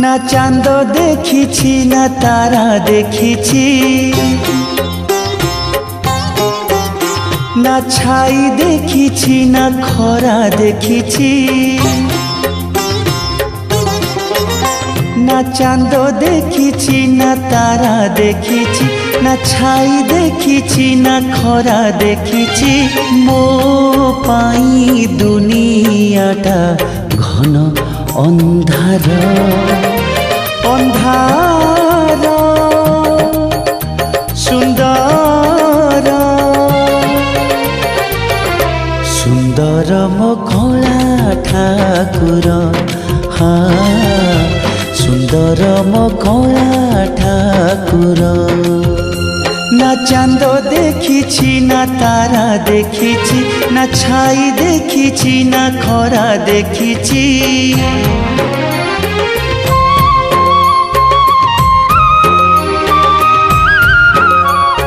ना चांद देखिछि ना तारा देखिछि, ना छाई देखिछि ना खरा देखिछि, ना चांद देखिछि ना तारा देखिछि, ना छाई देखिछि ना खरा देखिछि। मो पाई दुनियाटा घन अंधार अंधार सुंदर सुंदर मो कला ठाकुर, हाँ सुंदर मो कला ठाकुर। ना चांद देखिछि ना तारा देखिछि, ना छाई देखिछि ना खरा देखिछि।